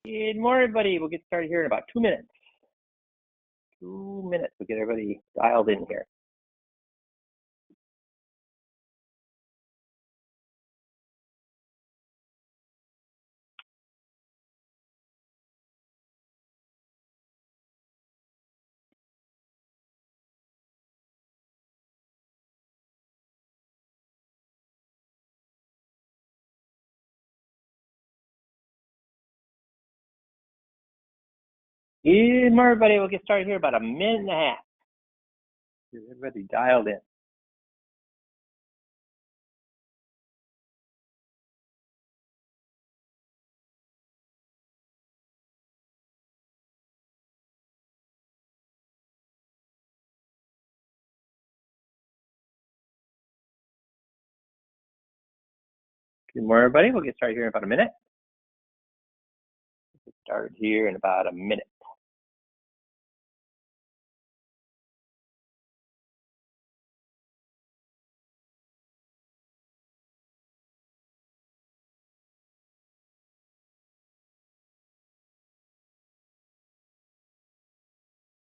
Good morning, everybody. We'll get started here in about 2 minutes. 2 minutes. We'll get everybody dialed in here. Good morning, everybody. We'll get started here in about a minute and a half. Get everybody dialed in. Good morning, everybody. We'll get started here in about a minute. We'll get started here in about a minute.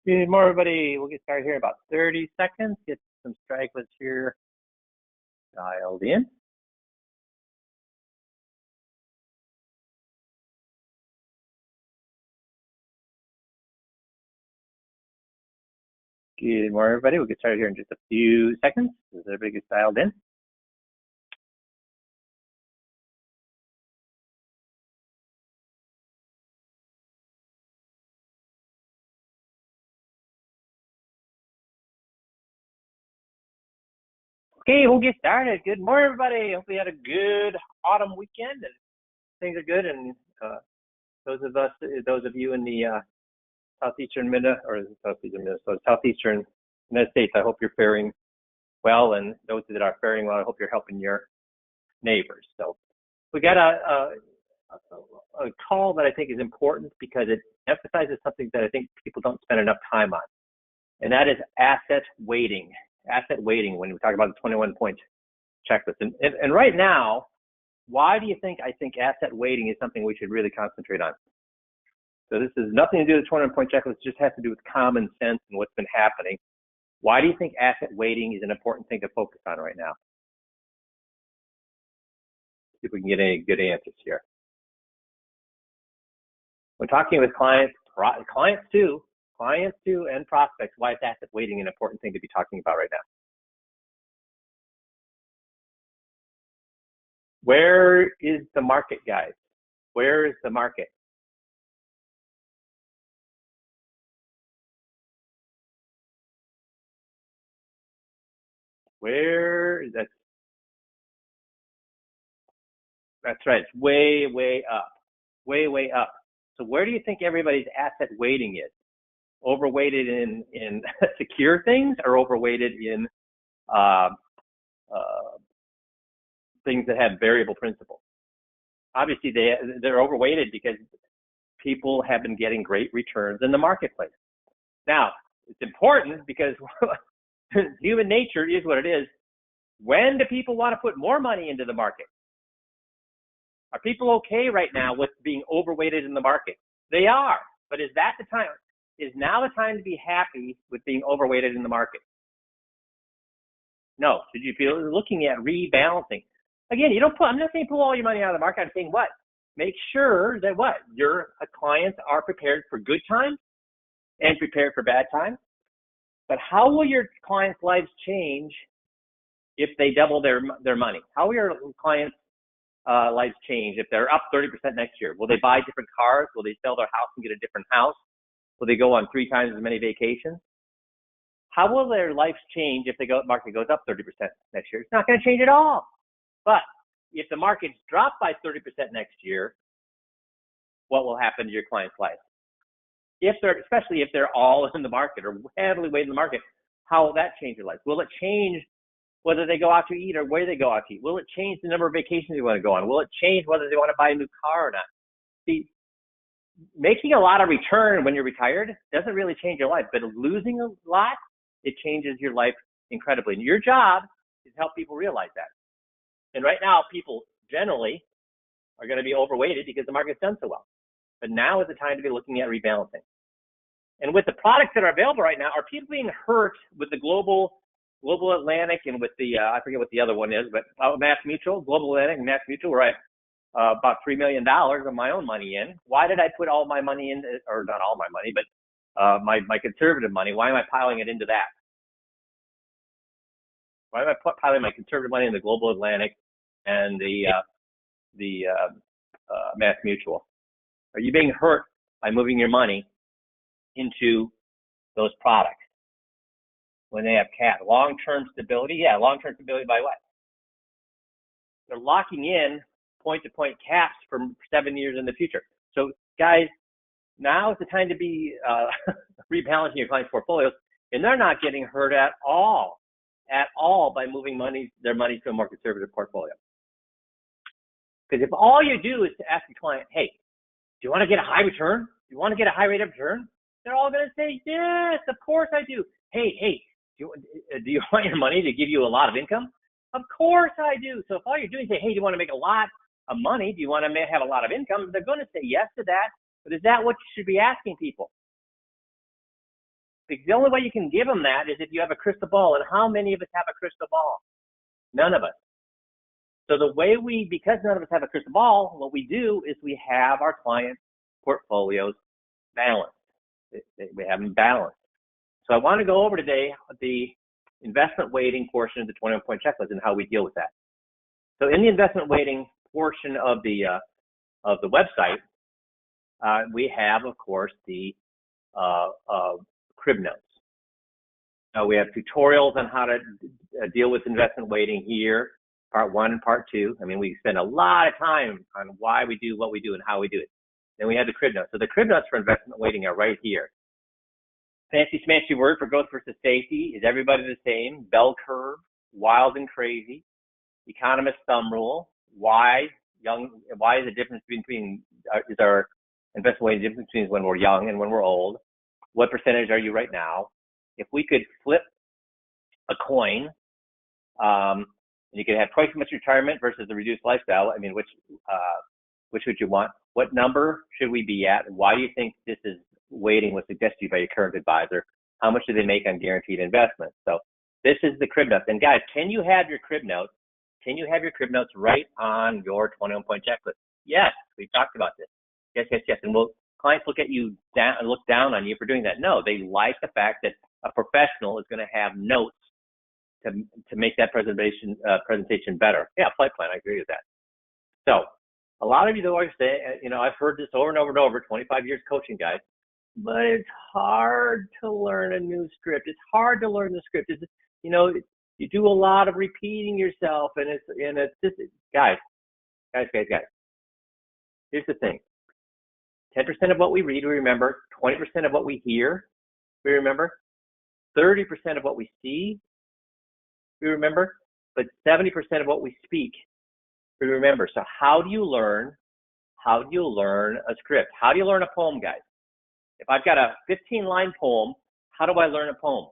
Good morning, everybody. We'll get started here in about 30 seconds. Get some stragglers here dialed in. Good morning, everybody. We'll get started here in just a few seconds as everybody gets dialed in. Okay, we'll get started. Good morning, everybody. Hope you had a good autumn weekend and things are good. And those of you in the southeastern United States, I hope you're faring well. And those that are faring well, I hope you're helping your neighbors. So we got a call that I think is important because it emphasizes something that I think people don't spend enough time on, and that is asset weighting. Asset weighting when we talk about the 21-point checklist. And right now, why do you think I think asset weighting is something we should really concentrate on? So this has nothing to do with the 21-point checklist, it just has to do with common sense and what's been happening. Why do you think asset weighting is an important thing to focus on right now? See if we can get any good answers here. When talking with clients too, and prospects, why is asset weighting an important thing to be talking about right now? Where is the market, guys? Where is the market? Where is that? That's right, it's way, way up. Way, way up. So where do you think everybody's asset weighting is? Overweighted in secure things or overweighted in things that have variable principal? Obviously, they're overweighted because people have been getting great returns in the marketplace. Now, it's important because human nature is what it is. When do people want to put more money into the market? Are people okay right now with being overweighted in the market? They are, but is that the time? Is now the time to be happy with being overweighted in the market? No. Should you be looking at rebalancing? Again, I'm not saying pull all your money out of the market. I'm saying what? Make sure that your clients are prepared for good times and prepared for bad times. But how will your clients' lives change if they double their money? How will your clients' lives change if they're up 30% next year? Will they buy different cars? Will they sell their house and get a different house? Will they go on 3 times as many vacations? How will their lives change if the market goes up 30% next year? It's not going to change at all. But if the markets drop by 30% next year, what will happen to your client's life? Especially if they're all in the market or heavily weighted in the market, how will that change their life? Will it change whether they go out to eat or where they go out to eat? Will it change the number of vacations they want to go on? Will it change whether they want to buy a new car or not? See, making a lot of return when you're retired doesn't really change your life, but losing a lot, it changes your life incredibly. And your job is to help people realize that. And right now, people generally are going to be overweighted because the market's done so well. But now is the time to be looking at rebalancing. And with the products that are available right now, are people being hurt with the global Atlantic and with the, I forget what the other one is, but Mass Mutual, Global Atlantic and Mass Mutual, where I about $3 million of my own money in. Why did I put all my money in, or not all my money, but my conservative money? Why am I piling it into that? Why am I piling my conservative money in the Global Atlantic and the Mass Mutual? Are you being hurt by moving your money into those products when they have long-term stability? Yeah, long-term stability by what? They're locking in point-to-point caps for 7 years in the future. So guys, now is the time to be rebalancing your clients' portfolios, and they're not getting hurt at all by moving their money to a more conservative portfolio. Because if all you do is to ask a client, hey, do you want to get a high return? Do you want to get a high rate of return? They're all going to say, yes, of course I do. Hey, do you want your money to give you a lot of income? Of course I do. So if all you're doing is say, hey, do you want to make a lot of money? Do you want to have a lot of income? They're going to say yes to that. But is that what you should be asking people? Because the only way you can give them that is if you have a crystal ball. And how many of us have a crystal ball? None of us. So the way because none of us have a crystal ball, what we do is we have our clients' portfolios balanced. We have them balanced. So I want to go over today the investment weighting portion of the 21-point checklist and how we deal with that. So in the investment weighting portion of the website, we have, of course, the crib notes. We have tutorials on how to deal with investment weighting here, part 1 and part 2. I mean, we spend a lot of time on why we do what we do and how we do it. Then we have the crib notes. So the crib notes for investment weighting are right here. Fancy smashy word for growth versus safety. Is everybody the same? Bell curve, wild and crazy, economist thumb rule. Why is the difference between is our investment weighting difference between when we're young and when we're old? What percentage are you right now? If we could flip a coin, and you could have twice as much retirement versus the reduced lifestyle, I mean, which would you want? What number should we be at? Why do you think this is weighting was suggested to you by your current advisor? How much do they make on guaranteed investments? So this is the crib notes. And guys, can you have your crib notes? Can you have your crib notes right on your 21-point checklist? Yes, we talked about this. Yes. And clients look at you look down on you for doing that? No, they like the fact that a professional is going to have notes to make that presentation better. Yeah, flight plan. I agree with that. So a lot of you always say, I've heard this over and over and over, 25 years coaching, guys, but it's hard to learn a new script. It's hard to learn the script. You do a lot of repeating yourself, and it's just, guys. Here's the thing. 10% of what we read, we remember. 20% of what we hear, we remember. 30% of what we see, we remember. But 70% of what we speak, we remember. So how do you learn a script? How do you learn a poem, guys? If I've got a 15-line poem, how do I learn a poem?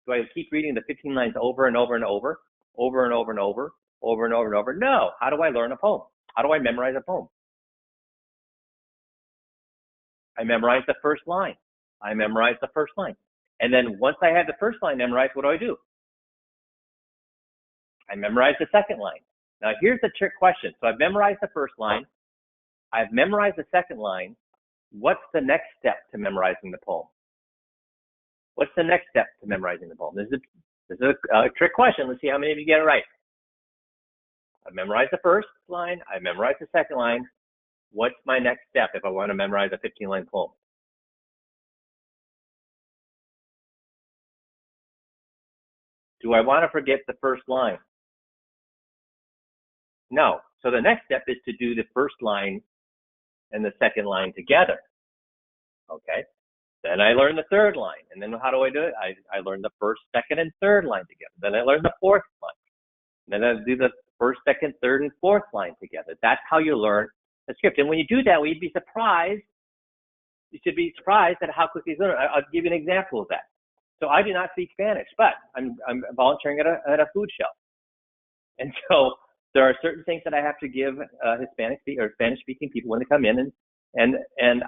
Do I keep reading the 15 lines over and over and over, over and over and over, over and over and over? No. How do I learn a poem? How do I memorize a poem? I memorize the first line. And then once I have the first line memorized, what do? I memorize the second line. Now here's the trick question. So I've memorized the first line. I've memorized the second line. What's the next step to memorizing the poem? What's the next step to memorizing the poem? This is a trick question. Let's see how many of you get it right. I've memorized the first line. I've memorized the second line. What's my next step if I want to memorize a 15-line poem? Do I want to forget the first line? No. So the next step is to do the first line and the second line together. Okay. Then I learn the third line. And then how do I do it? I learn the first, second, and third line together. Then I learn the fourth line. Then I do the first, second, third, and fourth line together. That's how you learn the script. And when you do that, you'd be surprised. You should be surprised at how quickly you learn. I'll give you an example of that. So I do not speak Spanish, but I'm volunteering at a food shelf. And so there are certain things that I have to give Spanish-speaking people when they come in And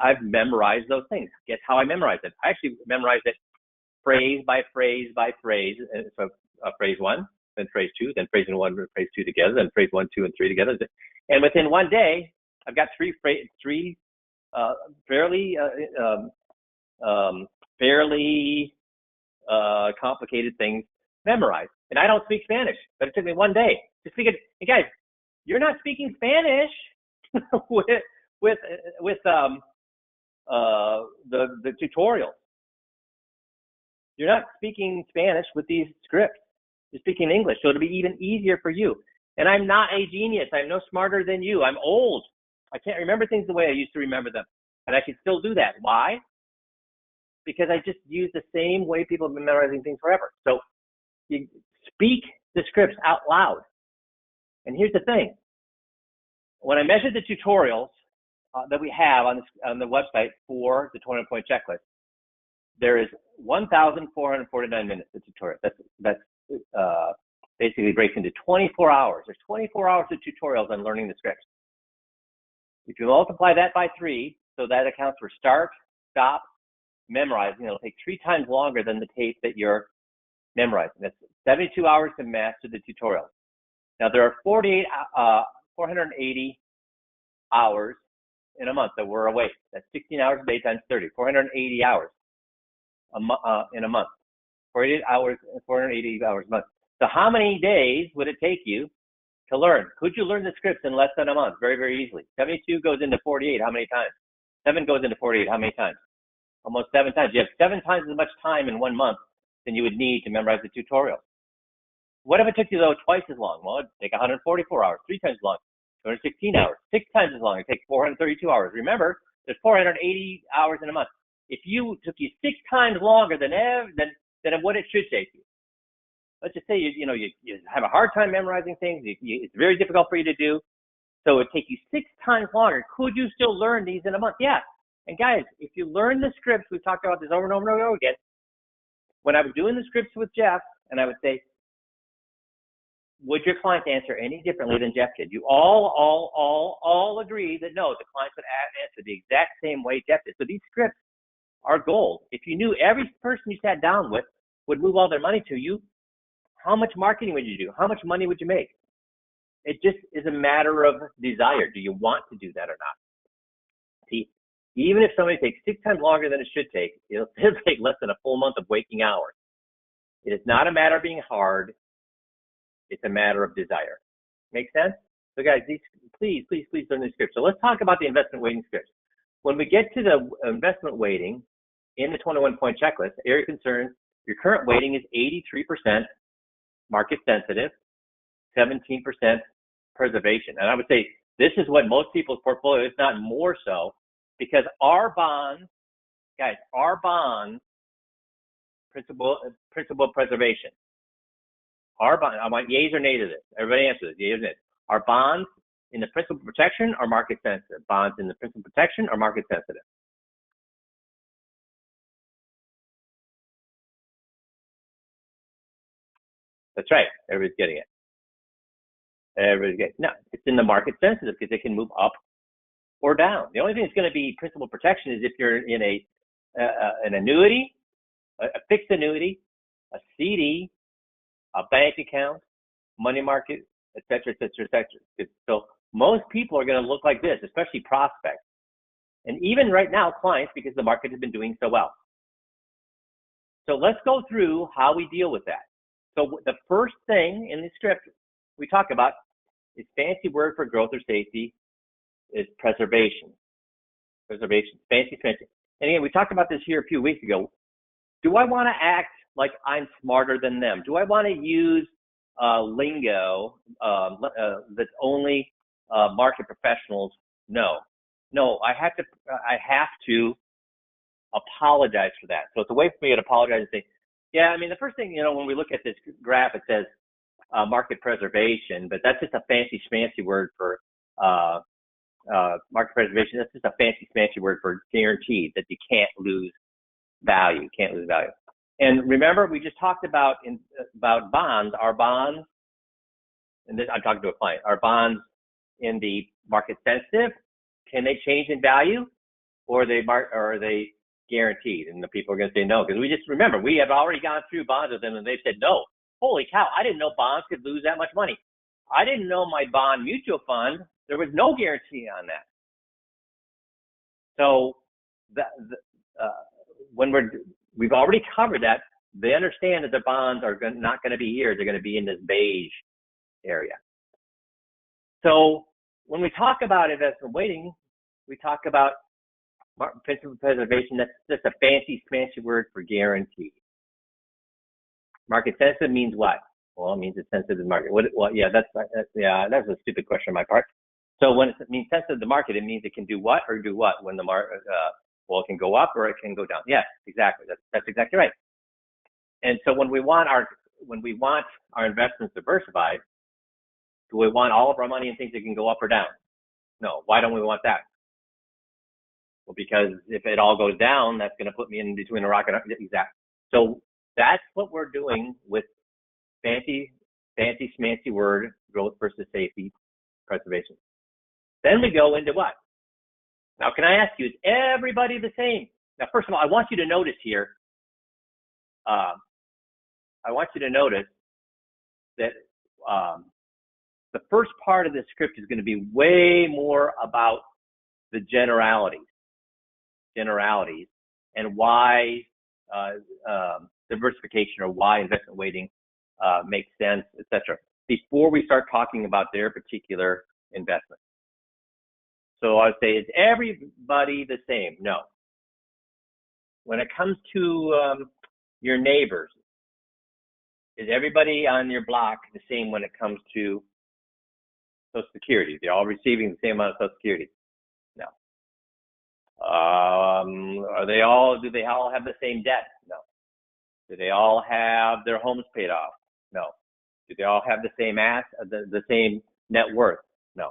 I've memorized those things. Guess how I memorized it? I actually memorized it phrase by phrase by phrase. And so phrase one, then phrase two, then phrase one, phrase two together, then phrase 1, 2, and 3 together. And within one day, I've got three fairly complicated things memorized. And I don't speak Spanish, but it took me one day to speak it. And guys, you're not speaking Spanish with the tutorials. You're not speaking Spanish with these scripts. You're speaking English, so it'll be even easier for you. And I'm not a genius. I'm no smarter than you. I'm old. I can't remember things the way I used to remember them. And I can still do that. Why? Because I just use the same way people have been memorizing things forever. So you speak the scripts out loud. And here's the thing. When I measured the tutorials that we have on the website for the 21-point checklist, there is 1,449 minutes of tutorial. That's basically breaks into 24 hours. There's 24 hours of tutorials on learning the scripts. If you multiply that by 3, so that accounts for start, stop, memorizing, it'll take 3 times longer than the tape that you're memorizing. That's 72 hours to master the tutorial. Now there are 480 hours in a month that we're awake. That's 16 hours a day times 30, 480 hours in a month. 480 hours a month. So how many days would it take you to learn? Could you learn the scripts in less than a month? Very, very easily. 72 goes into 48. How many times? 7 goes into 48. How many times? Almost 7 times. You have 7 times as much time in 1 month than you would need to memorize the tutorial. What if it took you, though, twice as long? Well, it'd take 144 hours, 3 times as long, 216 hours, 6 times as long. It'd take 432 hours. Remember, there's 480 hours in a month. If you took you 6 times longer than what it should take you. Let's just say you have a hard time memorizing things. It's very difficult for you to do. So it takes you 6 times longer. Could you still learn these in a month? Yeah. And guys, if you learn the scripts, we've talked about this over and over and over again. When I was doing the scripts with Jeff, and I would say, would your clients answer any differently than Jeff did? You all agree that no, the clients would answer the exact same way Jeff did. So these scripts are gold. If you knew every person you sat down with would move all their money to you, how much marketing would you do? How much money would you make? It just is a matter of desire. Do you want to do that or not? See, even if somebody takes 6 times longer than it should take, it'll take less than a full month of waking hours. It is not a matter of being hard. It's a matter of desire. Make sense? So guys, please learn these scripts. So let's talk about the investment weighting scripts. When we get to the investment weighting in the 21-point checklist, area of concern, your current weighting is 83% market sensitive, 17% preservation. And I would say this is what most people's portfolio, if not more so, because our bonds, guys, principal preservation. Our bond, I want yays or nays to this. Everybody answer this, yays or nays. Are bonds in the principal protection or market sensitive? Bonds in the principal protection or market sensitive? That's right. Everybody's getting it. Everybody's getting it. No, it's in the market sensitive because it can move up or down. The only thing that's going to be principal protection is if you're in an annuity, a fixed annuity, a CD, a bank account, money market, et cetera, et cetera, et cetera. So most people are going to look like this, especially prospects. And even right now, clients, because the market has been doing so well. So let's go through how we deal with that. So the first thing in the script we talk about is fancy word for growth or safety is preservation. Preservation, fancy. And again, we talked about this here a few weeks ago. Do I want to act like I'm smarter than them? Do I want to use lingo that only market professionals know? No, I have to apologize for that. So it's a way for me to apologize and say, yeah, I mean, the first thing, when we look at this graph, it says market preservation, but that's just a fancy word for market preservation. That's just a fancy word for guaranteed that you can't lose value. And remember, we just talked about bonds. Our bonds, and this, I'm talking to a client, our bonds in the market sensitive, can they change in value? or are they guaranteed? And the people are going to say no, because we just remember we have already gone through bonds with them, and they've said no. Holy cow! I didn't know bonds could lose that much money. I didn't know my bond mutual fund, there was no guarantee on that. So when we've already covered that, they understand that the bonds are not going to be here. They're going to be in this beige area. So when we talk about investment weighting, we talk about principal preservation. That's just a fancy word for guarantee. Market sensitive means what? Well, it means it's sensitive to the market. That's a stupid question on my part. So when it means sensitive to the market, it means it can do what or do what when the market, well, it can go up or it can go down. Yes, exactly. That's exactly right. And so when we want our investments diversified, do we want all of our money in things that can go up or down? No. Why don't we want that? Well, because if it all goes down, that's going to put me in between a rock and exactly. So that's what we're doing with fancy schmancy word, growth versus safety preservation. Then we go into what? Now, can I ask you, is everybody the same? Now, first of all, I want you to notice here, I want you to notice that the first part of this script is going to be way more about the generalities and why diversification or why investment weighting makes sense, etc., before we start talking about their particular investment. So I would say, is everybody the same? No. When it comes to your neighbors, is everybody on your block the same when it comes to Social Security? They're all receiving the same amount of Social Security? No. Do they all have the same debt? No. Do they all have their homes paid off? No. Do they all have the same the same net worth? No.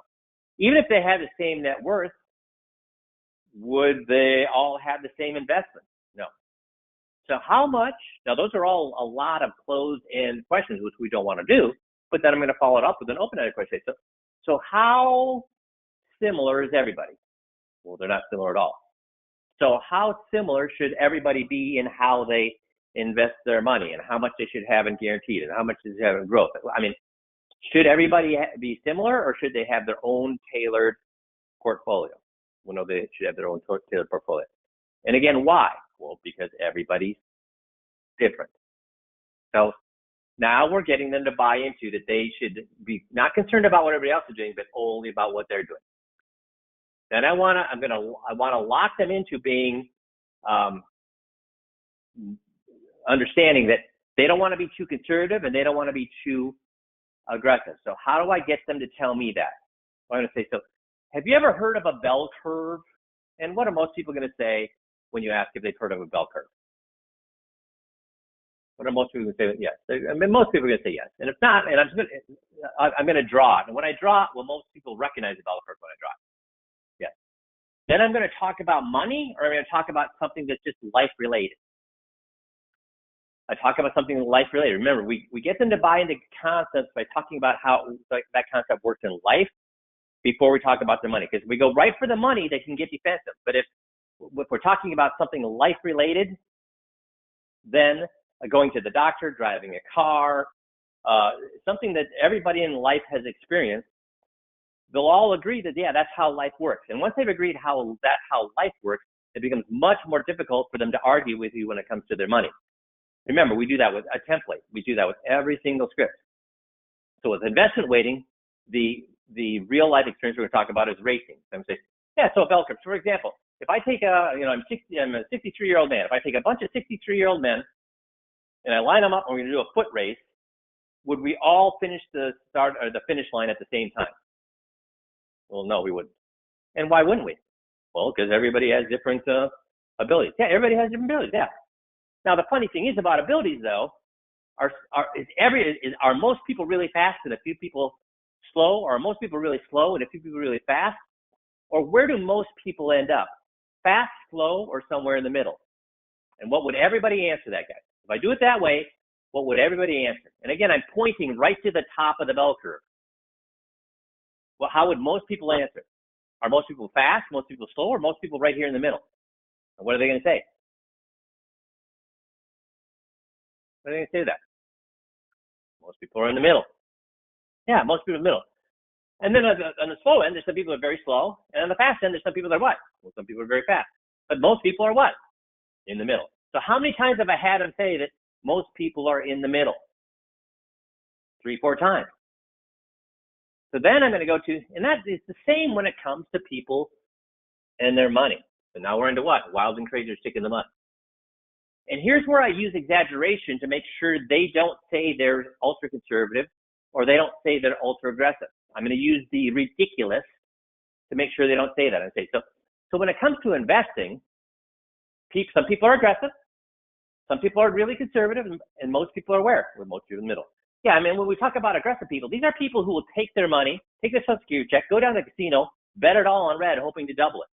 Even if they have the same net worth, would they all have the same investment? No. So how much? Now, those are all a lot of closed-end questions, which we don't want to do, but then I'm going to follow it up with an open-ended question. So how similar is everybody? Well, they're not similar at all. So how similar should everybody be in how they invest their money and how much they should have in guaranteed and how much they should have in growth? I mean, should everybody be similar, or should they have their own tailored portfolio? Well, no, they should have their own tailored portfolio. And again, why? Well, because everybody's different. So now we're getting them to buy into that they should be not concerned about what everybody else is doing, but only about what they're doing. Then I want to lock them into being understanding that they don't want to be too conservative and they don't want to be too aggressive. So how do I get them to tell me that? I'm going to say, so have you ever heard of a bell curve? And what are most people going to say when you ask if they've heard of a bell curve? What are most people going to say? Yes. I mean, most people are going to say yes. And if not, and I'm going to draw it. And when I draw it, well, most people recognize the bell curve when I draw it. Yes. Then I'm going to talk about money, or I'm going to talk about something that's just life related. I talk about something life related. Remember, we get them to buy into concepts by talking about how that concept works in life before we talk about the money. Because if we go right for the money, they can get defensive. But if we're talking about something life related, then going to the doctor, driving a car, something that everybody in life has experienced, they'll all agree that, yeah, that's how life works. And once they've agreed how life works, it becomes much more difficult for them to argue with you when it comes to their money. Remember, we do that with a template. We do that with every single script. So with investment weighting, the real life experience we're going to talk about is racing. So I'm going to say, yeah, so a bell curve. So for example, if I take I'm a 63-year-old man. If I take a bunch of 63-year-old men and I line them up and we're going to do a foot race, would we all finish the start or the finish line at the same time? Well, no, we wouldn't. And why wouldn't we? Well, because everybody has different abilities. Yeah, everybody has different abilities. Yeah. Now, the funny thing is about abilities, though, are most people really fast and a few people slow, or are most people really slow and a few people really fast? Or where do most people end up? Fast, slow, or somewhere in the middle? And what would everybody answer that guy? If I do it that way, what would everybody answer? And again, I'm pointing right to the top of the bell curve. Well, how would most people answer? Are most people fast, most people slow, or most people right here in the middle? And what are they going to say? What are they going to say to that? Most people are in the middle. Yeah, most people are in the middle. And then on the slow end, there's some people that are very slow. And on the fast end, there's some people that are what? Well, some people are very fast. But most people are what? In the middle. So how many times have I had them say that most people are in the middle? 3, 4 times. So then I'm going to go to, and that is the same when it comes to people and their money. So now we're into what? Wild and crazy or stick in the mud. And here's where I use exaggeration to make sure they don't say they're ultra conservative or they don't say they're ultra aggressive. I'm going to use the ridiculous to make sure they don't say that. I say so when it comes to investing, some people are aggressive, some people are really conservative, and most people are where? We're most people in the middle. Yeah, I mean, when we talk about aggressive people, these are people who will take their money, take their Social Security check, go down to the casino, bet it all on red, hoping to double it.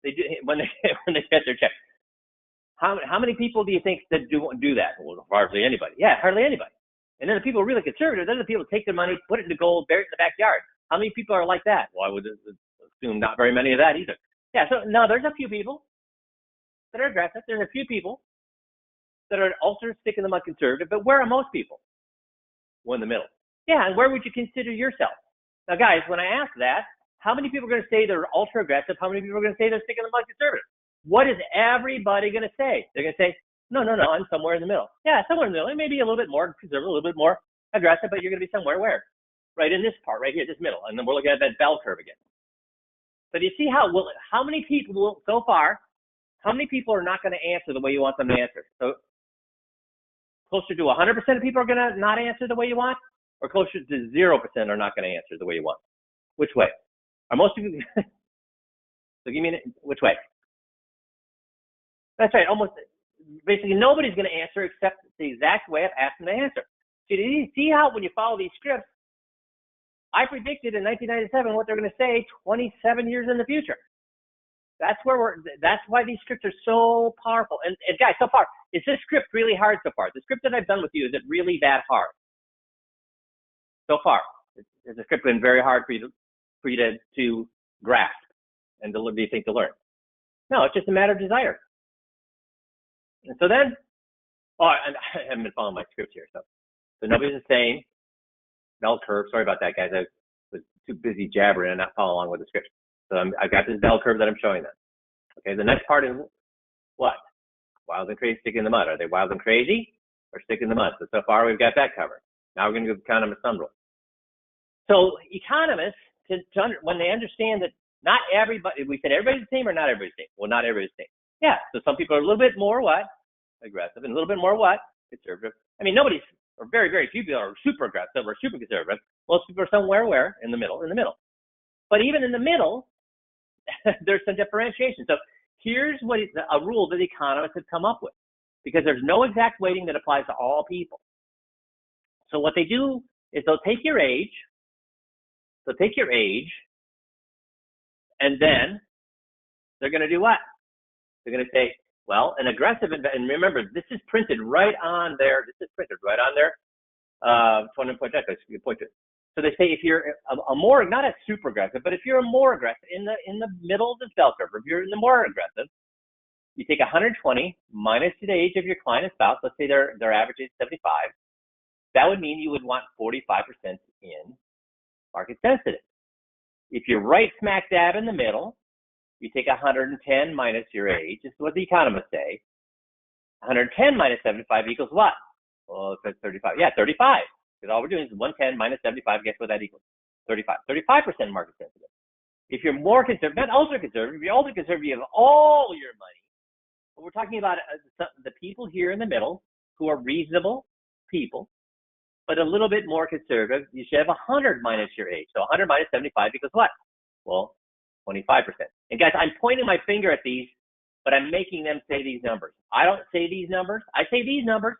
They do when they get their check. How many people do you think that do that? Well, hardly anybody. Yeah, hardly anybody. And then the people who are really conservative, they're the people who take their money, put it into gold, bury it in the backyard. How many people are like that? Well, I would assume not very many of that either. Yeah, so no, there's a few people that are aggressive. There's a few people that are ultra stick in the mud conservative, but where are most people? Well, in the middle. Yeah, and where would you consider yourself? Now, guys, when I ask that, how many people are going to say they're ultra aggressive? How many people are going to say they're stick in the mud conservative? What is everybody going to say? They're going to say, no, I'm somewhere in the middle. Yeah, somewhere in the middle. It may be a little bit more conservative, a little bit more aggressive, but you're going to be somewhere where? Right in this part, right here, this middle. And then we're looking at that bell curve again. So do you see how many people so far, how many people are not going to answer the way you want them to answer? So closer to 100% of people are going to not answer the way you want, or closer to 0% are not going to answer the way you want? Which way? Are most people, so give me, which way? That's right, almost, basically nobody's going to answer except the exact way I've asked them to answer. So do you see how when you follow these scripts, I predicted in 1997 what they're going to say 27 years in the future. That's why these scripts are so powerful. And guys, so far, is this script really hard so far? The script that I've done with you, is it really that hard? So far, is the script been very hard for you to grasp and do you think to learn? No, it's just a matter of desire. And so then, I haven't been following my script here, so nobody's the same. Bell curve. Sorry about that, guys. I was too busy jabbering and not following along with the script. So I've got this bell curve that I'm showing them. Okay, the next part is what? Wild and crazy, stick in the mud. Are they wild and crazy or stick in the mud? So far we've got that covered. Now we're going to go economist thumb rule. So economists, when they understand that not everybody, we said everybody's the same or not everybody's the same? Well, not everybody's the same. Yeah, so some people are a little bit more what? Aggressive, and a little bit more what? Conservative. I mean, or very, very few people are super aggressive or super conservative. Most people are somewhere where? In the middle. But even in the middle, there's some differentiation. So here's a rule that economists have come up with, because there's no exact weighting that applies to all people. So what they do is they'll take your age, and then they're going to do what? They're going to say, well, an aggressive, and remember, this is printed right on their 20-point checklist. You can point to it. So they say if you're a more, not a super aggressive, but if you're a more aggressive in the middle of the bell curve, if you're in the more aggressive, you take 120 minus the age of your client and spouse. Let's say their average age is 75. That would mean you would want 45% in market sensitive. If you're right smack dab in the middle, you take 110 minus your age. This is what the economists say. 110 minus 75 equals what? Well, it says 35. Yeah, 35. Because all we're doing is 110 minus 75. Guess what that equals? 35. 35% market sensitive. If you're more conservative, not ultra conservative, if you're ultra conservative, you have all your money. But we're talking about the people here in the middle who are reasonable people, but a little bit more conservative. You should have 100 minus your age. So 100 minus 75 equals what? Well, 25%. And guys, I'm pointing my finger at these, but I'm making them say these numbers. I don't say these numbers. I say these numbers,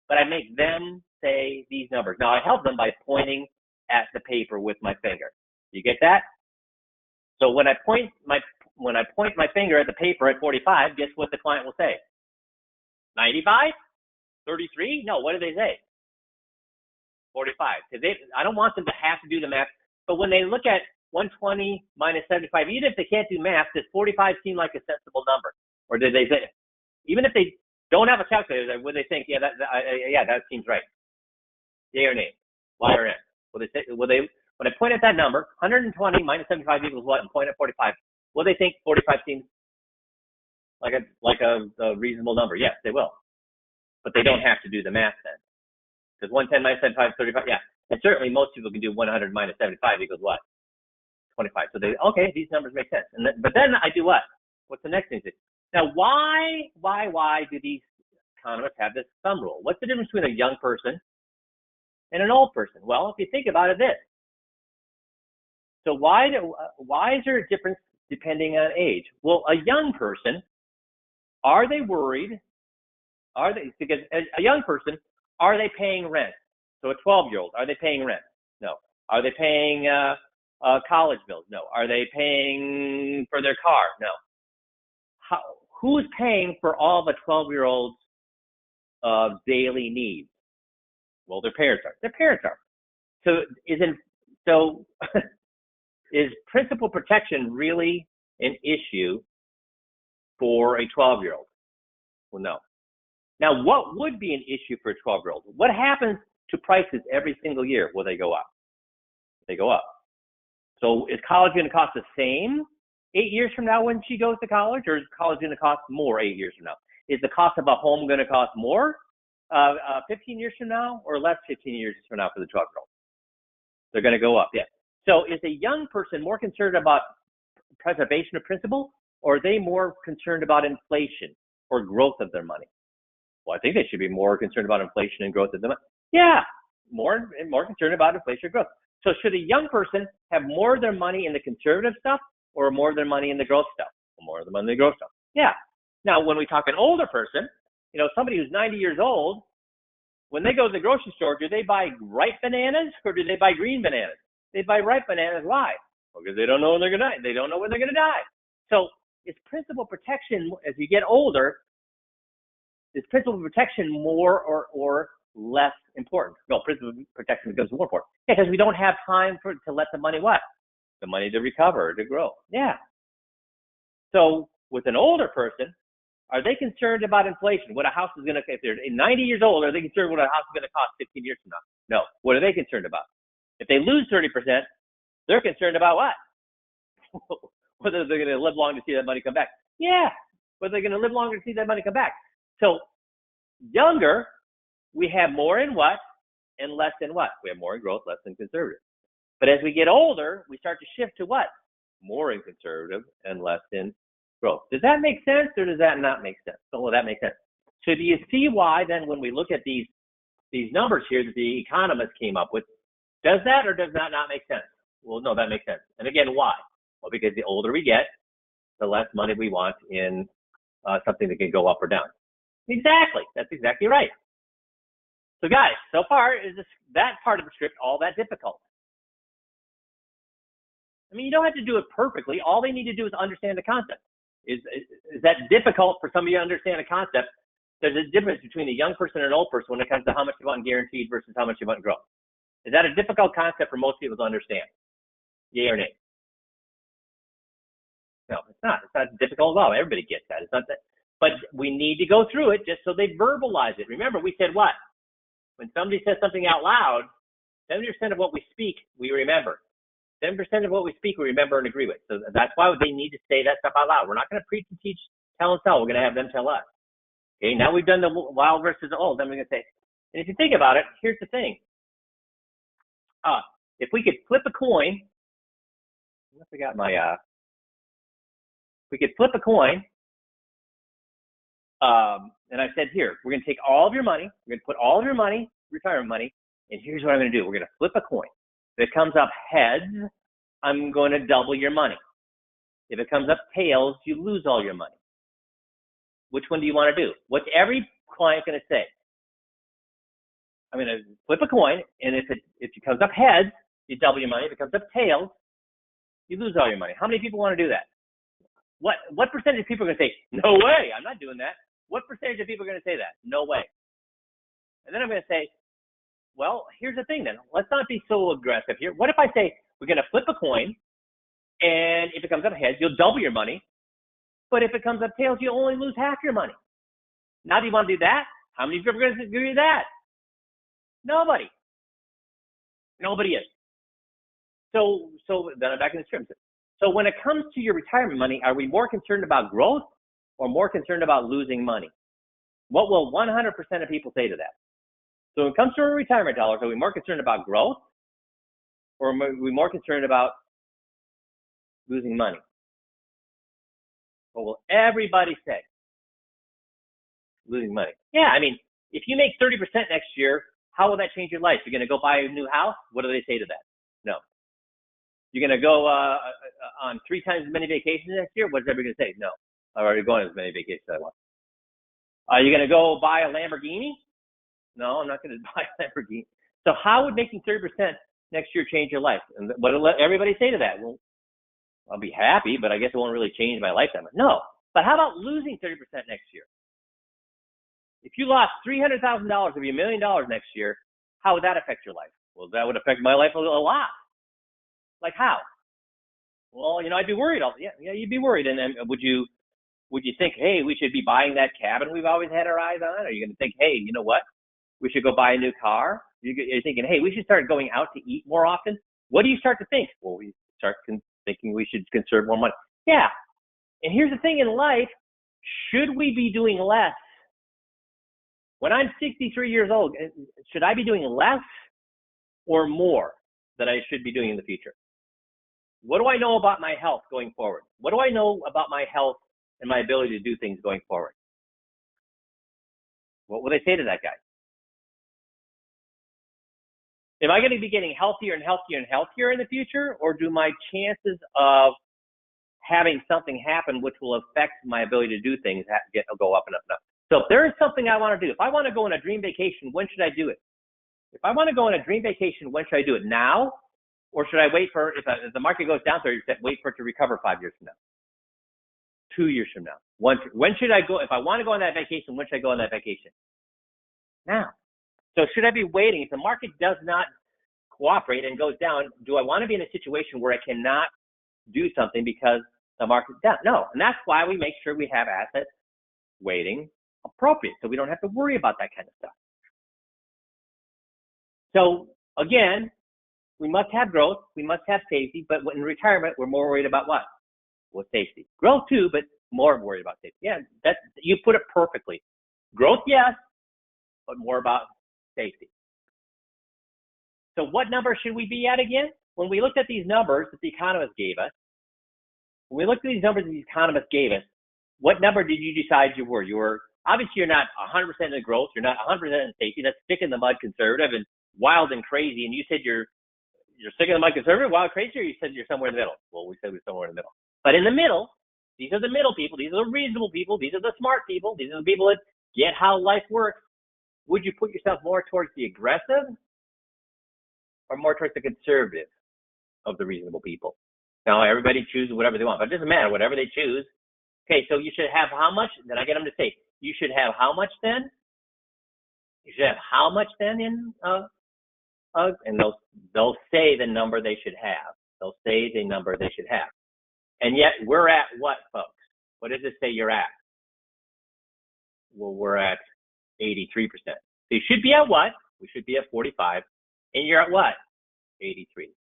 but I make them say these numbers. Now, I help them by pointing at the paper with my finger. You get that? So when I point my finger at the paper at 45, guess what the client will say? 95? 33? No, what do they say? 45. Because I don't want them to have to do the math. But when they look at 120 minus 75, even if they can't do math, does 45 seem like a sensible number? Or did they say, even if they don't have a calculator, would they think, yeah, that seems right? Yay or nay? Y or N? Will they, when I point at that number, 120 minus 75 equals what, and point at 45, will they think 45 seems like a reasonable number? Yes, they will. But they don't have to do the math then. Because 110 minus 75 is 35, yeah. And certainly most people can do 100 minus 75 equals what? 25. So okay, these numbers make sense. But then I do what? What's the next thing? Now, why do these economists have this thumb rule? What's the difference between a young person and an old person? Well, if you think about it, this. So why is there a difference depending on age? Well, a young person, are they worried? Because a young person, are they paying rent? So a 12-year-old, are they paying rent? No. Are they paying college bills? No. Are they paying for their car? No. Who's paying for all the 12-year-olds' daily needs? Well, their parents are. Their parents are. So is principal protection really an issue for a 12-year-old? Well, no. Now, what would be an issue for a 12-year-old? What happens to prices every single year? Will they go up? They go up. So is college going to cost the same 8 years from now when she goes to college, or is college going to cost more 8 years from now? Is the cost of a home going to cost more 15 years from now, or less 15 years from now for the 12-year-old? They're going to go up, yeah. So is a young person more concerned about preservation of principal, or are they more concerned about inflation or growth of their money? Well, I think they should be more concerned about inflation and growth of their money. Yeah, more concerned about inflation and growth. So should a young person have more of their money in the conservative stuff or more of their money in the growth stuff? Or more of the money in the growth stuff. Yeah. Now, when we talk an older person, somebody who's 90 years old, when they go to the grocery store, do they buy ripe bananas or do they buy green bananas? They buy ripe bananas. Why? Well, because they don't know when they're going to die. They don't know when they're going to die. So is principal protection, as you get older, is principal protection more or less important? No, principal protection becomes more important. Yeah, because we don't have time to let the money what? The money to recover, to grow. Yeah. So with an older person, are they concerned about inflation? What a house is going to, if they're 90 years old, are they concerned what a house is going to cost 15 years from now? No. What are they concerned about? If they lose 30%, they're concerned about what? Whether they're going to live long to see that money come back. Yeah. Whether they're going to live longer to see that money come back. So younger, we have more in what and less in what? We have more in growth, less in conservative. But as we get older, we start to shift to what? More in conservative and less in growth. Does that make sense or does that not make sense? Oh, well, that makes sense. So do you see why then when we look at these numbers here that the economists came up with, does that or does that not make sense? Well, no, that makes sense. And again, why? Well, because the older we get, the less money we want in something that can go up or down. Exactly. That's exactly right. So guys, so far, is that part of the script all that difficult? I mean, you don't have to do it perfectly. All they need to do is understand the concept. Is that difficult for somebody to understand a concept? There's a difference between a young person and an old person when it comes to how much you want guaranteed versus how much you want growth. Is that a difficult concept for most people to understand? Yay or nay? No, it's not. It's not difficult at all. Everybody gets that. It's not that. But we need to go through it just so they verbalize it. Remember, we said what? When somebody says something out loud, 70% of what we speak, we remember. 7% of what we speak, we remember and agree with. So that's why they need to say that stuff out loud. We're not going to preach and teach, tell and tell. We're going to have them tell us. Okay, now we've done the wild versus the old. Then we're going to say, and if you think about it, here's the thing. If we could flip a coin, I forgot my, if we could flip a coin, and I said, here, we're going to take all of your money. We're going to put all of your money, retirement money, and here's what I'm going to do. We're going to flip a coin. If it comes up heads, I'm going to double your money. If it comes up tails, you lose all your money. Which one do you want to do? What's every client going to say? I'm going to flip a coin, and if it comes up heads, you double your money. If it comes up tails, you lose all your money. How many people want to do that? What percentage of people are going to say, no way, I'm not doing that? What percentage of people are going to say that? No way. And then I'm going to say, well, here's the thing then. Let's not be so aggressive here. What if I say we're going to flip a coin, And if it comes up heads, you'll double your money. But if it comes up tails, you only lose half your money. Now, do you want to do that? How many of you are going to do that? Nobody. Nobody is. So then I'm back in the terms. So when it comes to your retirement money, are we more concerned about growth or more concerned about losing money? What will 100% of people say to that? So when it comes to our retirement dollars, are we more concerned about growth or are we more concerned about losing money? What will everybody say? Losing money. Yeah, I mean, if you make 30% next year, how will that change your life? You're going to go buy a new house? What do they say to that? No. You're going to go on 3 times as many vacations next year? What's everybody going to say? No. I've already gone as many vacations as I want. Are you going to go buy a Lamborghini? No, I'm not going to buy a Lamborghini. So how would making 30% next year change your life? And what will everybody say to that? Well, I'll be happy, but I guess it won't really change my lifetime. No. But how about losing 30% next year? If you lost $300,000 of your $1 million next year, how would that affect your life? Well, that would affect my life a lot. Like how? Well, I'd be worried. Yeah, you'd be worried. And then would you think, hey, we should be buying that cabin we've always had our eyes on? Are you going to think, hey, you know what? We should go buy a new car? You're thinking, hey, we should start going out to eat more often? What do you start to think? Well, we start thinking we should conserve more money. Yeah. And here's the thing in life, should we be doing less? When I'm 63 years old, should I be doing less or more that I should be doing in the future? What do I know about my health going forward? What do I know about my health and my ability to do things going forward? What will they say to that guy? Am I going to be getting healthier and healthier and healthier in the future, or do my chances of having something happen which will affect my ability to do things go up and up and up? So if there is something I want to do, if I want to go on a dream vacation, when should I do it? If I want to go on a dream vacation, when should I do it? Now? Or should I wait for, if the market goes down 30%, wait for it to recover 5 years from now? 2 years from now? When should I go? If I want to go on that vacation, when should I go on that vacation? Now. So should I be waiting? If the market does not cooperate and goes down, do I want to be in a situation where I cannot do something because the market's down? No. And that's why we make sure we have assets waiting appropriate, so we don't have to worry about that kind of stuff. So again, we must have growth, we must have safety, but in retirement, we're more worried about what? Well, safety. Growth too, but more worried about safety. Yeah, you put it perfectly. Growth, yes, but more about safety. So what number should we be at again? When we looked at these numbers that the economists gave us, what number did you decide you were? You were, obviously you're not 100% in the growth, you're not 100% in safety, that's stick in the mud conservative and wild and crazy, and you said you're stick in the mud conservative, wild, crazy, or you said you're somewhere in the middle? Well, we said we're somewhere in the middle. But in the middle, these are the middle people, these are the reasonable people, these are the smart people, these are the people that get how life works. Would you put yourself more towards the aggressive or more towards the conservative of the reasonable people? Now, everybody chooses whatever they want, but it doesn't matter, whatever they choose. Okay, so you should have how much? Then I get them to say, you should have how much then? You should have how much then in, and they'll say the number they should have. They'll say the number they should have. And yet we're at what, folks? What does it say you're at? Well, we're at 83%. So you should be at what? We should be at 45. And you're at what? 83.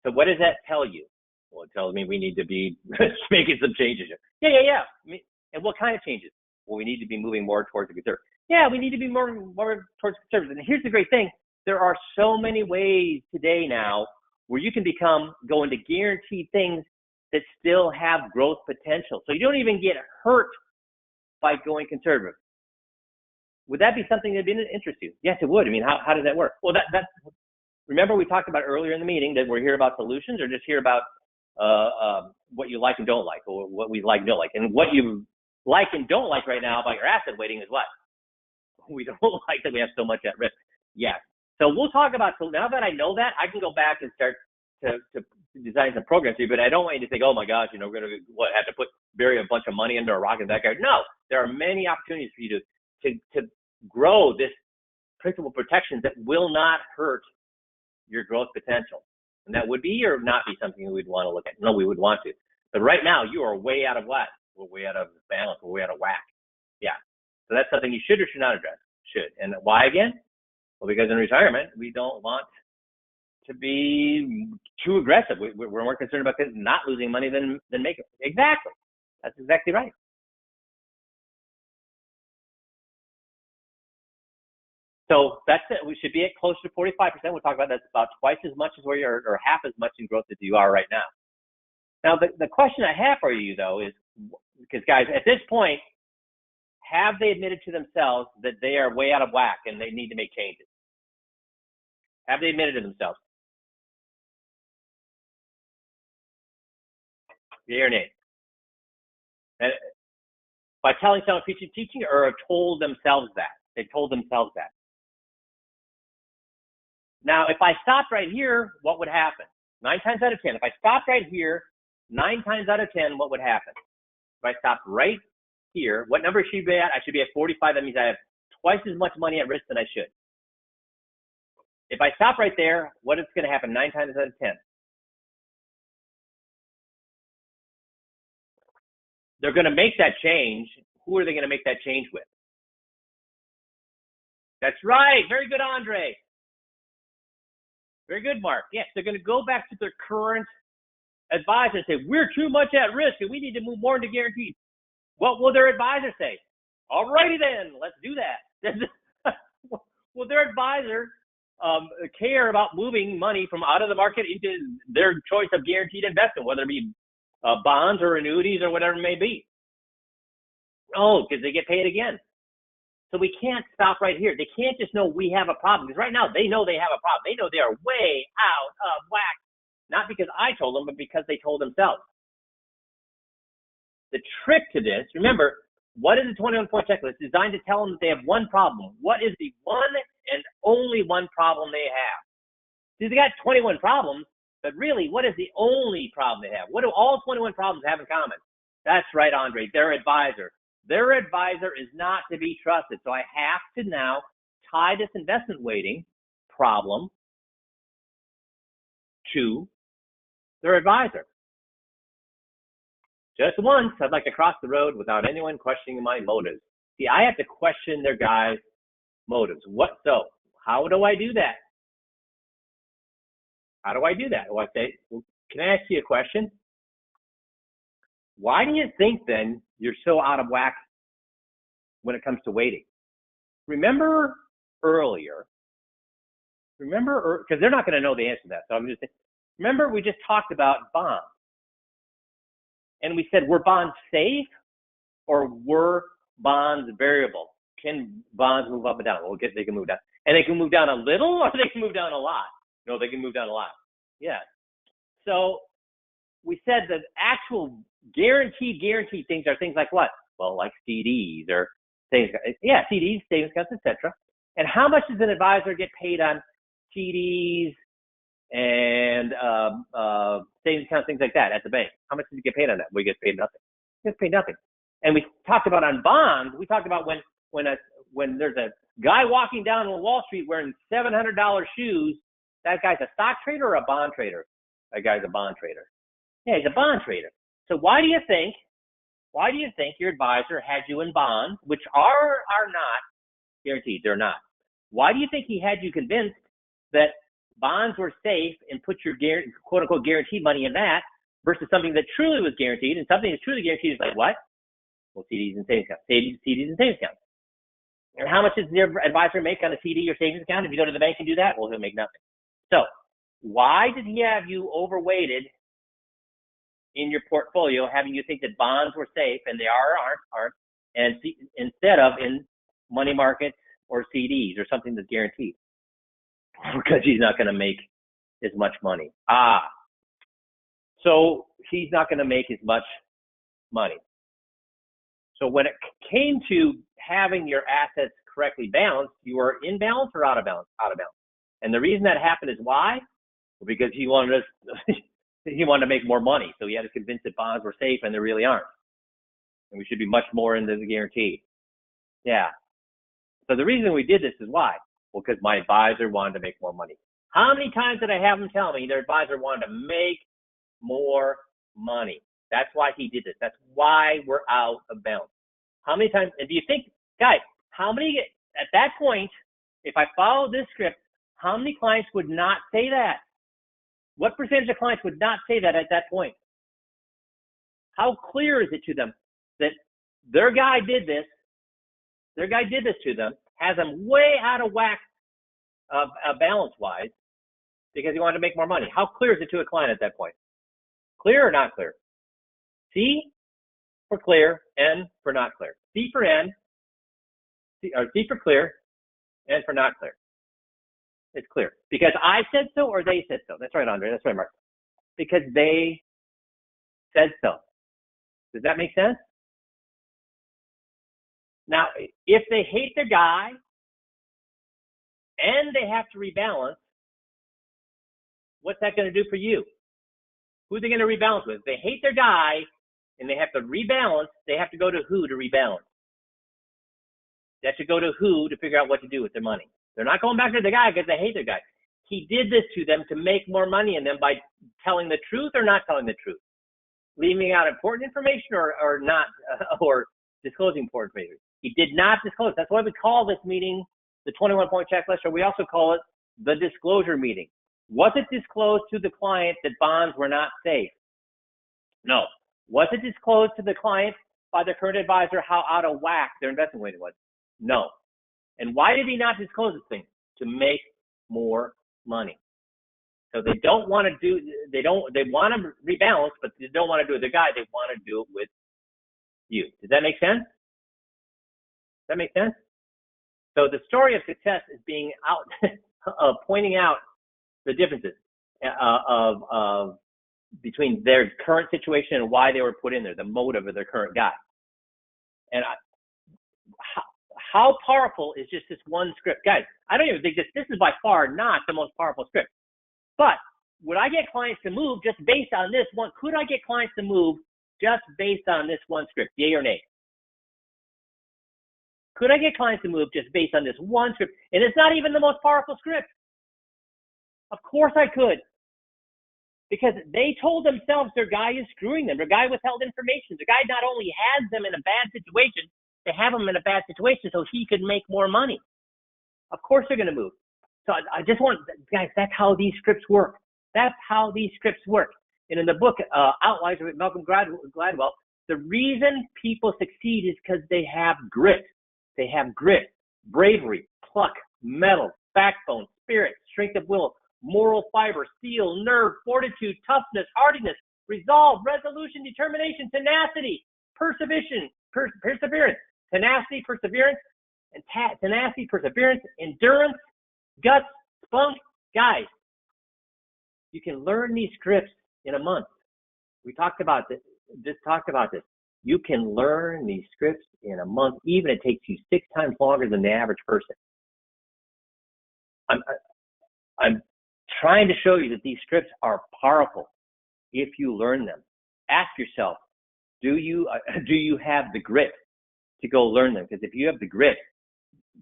So what does that tell you? Well, it tells me we need to be making some changes here. Yeah. And what kind of changes? Well, we need to be moving more towards the conservative. Yeah, we need to be more towards conservative. And here's the great thing. There are so many ways today now where you can go into guaranteed things that still have growth potential. So you don't even get hurt by going conservative. Would that be something that'd interest you? Yes, it would. I mean, how does that work? Well, remember we talked about earlier in the meeting that we're here about solutions, or just here about what you like and don't like, or what we like and don't like. And what you like and don't like right now about your asset weighting is what? We don't like that we have so much at risk. Yes. So we'll talk about, so now that I know that, I can go back and start to design some programs here, but I don't want you to think, oh my gosh, we're going to have to bury a bunch of money into a rock in the backyard. No, there are many opportunities for you to grow this principal protection that will not hurt your growth potential. And that would be or not be something we'd want to look at. No, we would want to. But right now, you are way out of what? We're way out of balance. We're way out of whack. Yeah. So that's something you should or should not address. Should. And why again? Well, because in retirement, we don't want to be too aggressive. We're more concerned about not losing money than making it. Exactly. That's exactly right. So that's it. We should be at close to 45%. We'll talk about that's about twice as much as where you're, or half as much in growth as you are right now. Now, the question I have for you, though, is because, guys, at this point, have they admitted to themselves that they are way out of whack and they need to make changes? Have they admitted to themselves? Yay or nay? And by telling someone, teaching, or have told themselves that? They've told themselves that. Now, if I stopped right here, what would happen? 9 times out of 10. If I stopped right here, 9 times out of 10, what would happen? If I stopped right here, what number should I be at? I should be at 45. That means I have twice as much money at risk than I should. If I stop right there, what is going to happen 9 times out of 10? They're going to make that change. Who are they going to make that change with? That's right. Very good, Andre. Very good, Mark. Yes, they're going to go back to their current advisor and say, we're too much at risk and we need to move more into guaranteed. What will their advisor say? All righty then, let's do that. Will their advisor care about moving money from out of the market into their choice of guaranteed investment, whether it be bonds or annuities or whatever it may be? Oh, because they get paid again. So we can't stop right here. They can't just know we have a problem, because right now they know they have a problem. They know they are way out of whack, not because I told them, but because they told themselves. The trick to this, remember, what is the 21-point checklist? It's designed to tell them that they have one problem. What is the one and only one problem they have? See, they got 21 problems, but really, what is the only problem they have? What do all 21 problems have in common? That's right, Andre, their advisor. Their advisor is not to be trusted. So I have to now tie this investment weighting problem to their advisor. Just once, I'd like to cross the road without anyone questioning my motives. See, I have to question their guy's motives. So how do I do that? How do I do that? Well, I say, well, can I ask you a question? Why do you think then you're so out of whack when it comes to weighting? Remember earlier, because they're not going to know the answer to that. So I'm just saying, remember we just talked about bonds. And we said, were bonds safe or were bonds variable? Can bonds move up and down? Well, they can move down. And they can move down a little or they can move down a lot. No, they can move down a lot. Yeah. So we said that actual guaranteed things are things like what? Well, like CDs or things. Yeah, CDs, savings accounts, etc. And how much does an advisor get paid on CDs and savings accounts, things like that at the bank? How much does he get paid on that? We get paid nothing. He gets paid nothing. And we talked about on bonds. We talked about when there's a guy walking down on Wall Street wearing $700 shoes. That guy's a stock trader or a bond trader? That guy's a bond trader. Yeah, he's a bond trader. So why do you think your advisor had you in bonds, which are not guaranteed? They're not. Why do you think he had you convinced that bonds were safe and put your quote unquote guaranteed money in that versus something that truly was guaranteed? And something that's truly guaranteed is like what? Well, CDs and savings accounts. CDs and savings accounts. And how much does your advisor make on a CD or savings account? If you go to the bank and do that, well, he'll make nothing. So why did he have you overweighted in your portfolio, having you think that bonds were safe, and they aren't, and instead of in money markets or CDs or something that's guaranteed? Because he's not going to make as much money. So he's not going to make as much money. So when it came to having your assets correctly balanced, you were in balance or out of balance? Out of balance. And the reason that happened is why? Well, because he wanted to make more money. So he had to convince that bonds were safe, and they really aren't. And we should be much more into the guarantee. Yeah. So the reason we did this is why? Well, because my advisor wanted to make more money. How many times did I have them tell me their advisor wanted to make more money? That's why he did this. That's why we're out of balance. How many times, and do you think, guys, how many, at that point, if I follow this script, how many clients would not say that? What percentage of clients would not say that at that point? How clear is it to them that their guy did this to them, has them way out of whack balance-wise because he wanted to make more money? How clear is it to a client at that point? Clear or not clear? C for clear, N for not clear. C for N, or C for clear, N for not clear. It's clear. Because I said so or they said so. That's right, Andre. That's right, Mark. Because they said so. Does that make sense? Now, if they hate their guy and they have to rebalance, what's that going to do for you? Who are they going to rebalance with? If they hate their guy and they have to rebalance, they have to go to who to rebalance? They have to go to who to figure out what to do with their money. They're not going back to the guy because they hate their guy. He did this to them to make more money in them by telling the truth or not telling the truth, leaving out important information or not, or disclosing important information. He did not disclose. That's why we call this meeting the 21-point checklist, or we also call it the disclosure meeting. Was it disclosed to the client that bonds were not safe? No. Was it disclosed to the client by their current advisor how out of whack their investment weighting was? No. And why did he not disclose this thing? To make more money. So they don't want to do, they want to rebalance, but they don't want to do it with the guy. They want to do it with you. Does that make sense? Does that make sense? So the story of success is being out, pointing out the differences of between their current situation and why they were put in there, the motive of their current guy. And how powerful is just this one script? Guys, I don't even think this is by far not the most powerful script. But would I get clients to move just based on this one? Could I get clients to move just based on this one script? Yay or nay? Could I get clients to move just based on this one script? And it's not even the most powerful script. Of course I could. Because they told themselves their guy is screwing them. Their guy withheld information. The guy not only has them in a bad situation, they have them in a bad situation so he could make more money. Of course they're going to move. So I just want, guys, that's how these scripts work. That's how these scripts work. And in the book, Outliers with Malcolm Gladwell, the reason people succeed is because they have grit. They have grit, bravery, pluck, mettle, backbone, spirit, strength of will, moral fiber, steel, nerve, fortitude, toughness, hardiness, resolve, resolution, determination, tenacity, perseverance, tenacity, perseverance, and tenacity, perseverance, endurance, guts, spunk. Guys, you can learn these scripts in a month. We talked about this. Just talked about this. You can learn these scripts in a month. Even it takes you 6 times longer than the average person. I'm trying to show you that these scripts are powerful if you learn them. Ask yourself, do you have the grit to go learn them? Because if you have the grit,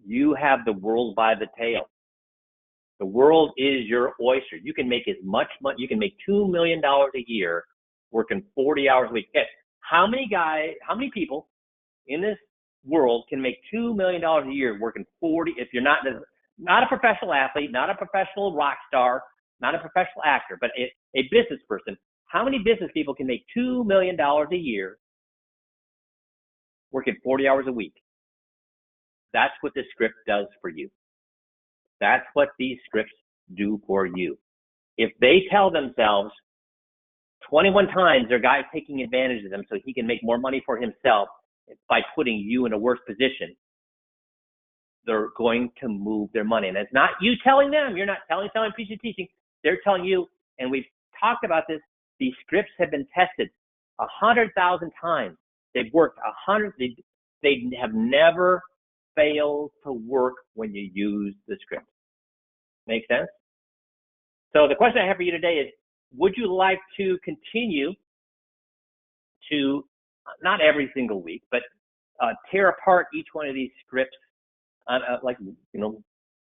you have the world by the tail. The world is your oyster. You can make as much money. You can make $2 million a year working 40 hours a week. Okay. How many people in this world can make $2 million a year working 40? If you're not a professional athlete, not a professional rock star, not a professional actor, but a business person, how many business people can make $2 million a year working 40 hours a week? That's what this script does for you. That's what these scripts do for you. If they tell themselves 21 times their guy's taking advantage of them so he can make more money for himself by putting you in a worse position, they're going to move their money. And it's not you telling them. You're not telling, preaching, teaching. They're telling you, and we've talked about this, these scripts have been tested 100,000 times. They've worked 100, they have never failed to work when you use the script. Make sense? So the question I have for you today is, would you like to continue to, not every single week, but tear apart each one of these scripts, like,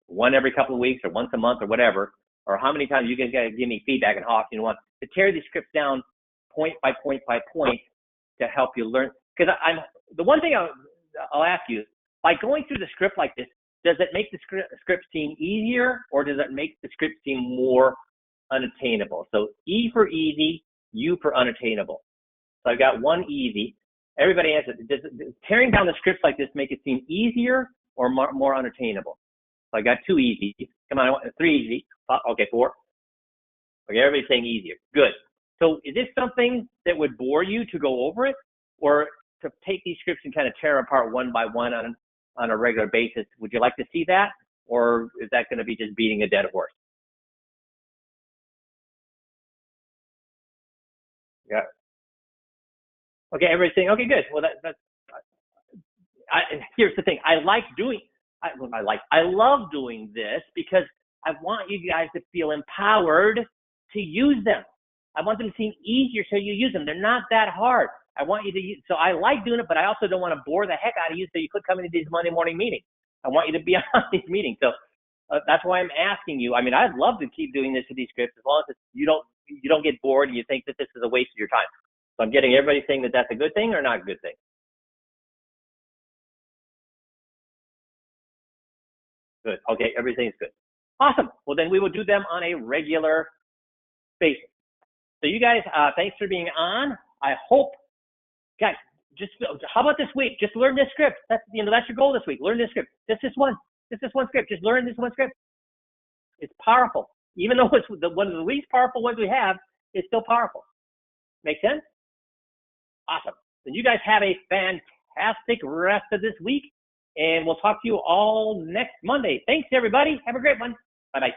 one every couple of weeks or once a month or whatever, or how many times you guys got to give me feedback and how often you want to tear these scripts down point by point by point to help you learn. Because the one thing I'll ask you, by going through the script like this, does it make the script seem easier, or does it make the script seem more unattainable? So E for easy, U for unattainable. So I've got one easy. Everybody answer. Does tearing down the scripts like this make it seem easier or more unattainable? So I got two easy. Come on, three easy. Okay, four. Okay, everybody's saying easier. Good. So is this something that would bore you to go over it, or to take these scripts and kind of tear apart one by one on a regular basis? Would you like to see that, or is that going to be just beating a dead horse? Yeah. Okay, everybody's saying, okay, good. Well, here's the thing. I love doing this because I want you guys to feel empowered to use them. I want them to seem easier so you use them. They're not that hard. I want you to use, so I like doing it, but I also don't want to bore the heck out of you so you quit coming to these Monday morning meetings. I want you to be on these meetings. So that's why I'm asking you. I mean, I'd love to keep doing this with these scripts as long as you don't get bored and you think that this is a waste of your time. So I'm getting everybody saying that that's a good thing or not a good thing. Good. Okay, everything's good. Awesome. Well, then we will do them on a regular basis. So you guys, thanks for being on. I hope, guys, how about this week? Just learn this script. That's your goal this week. Learn this script. Just this one script. Just learn this one script. It's powerful. Even though it's one of the least powerful ones we have, it's still powerful. Make sense? Awesome. Then you guys have a fantastic rest of this week, and we'll talk to you all next Monday. Thanks, everybody. Have a great one. Bye-bye.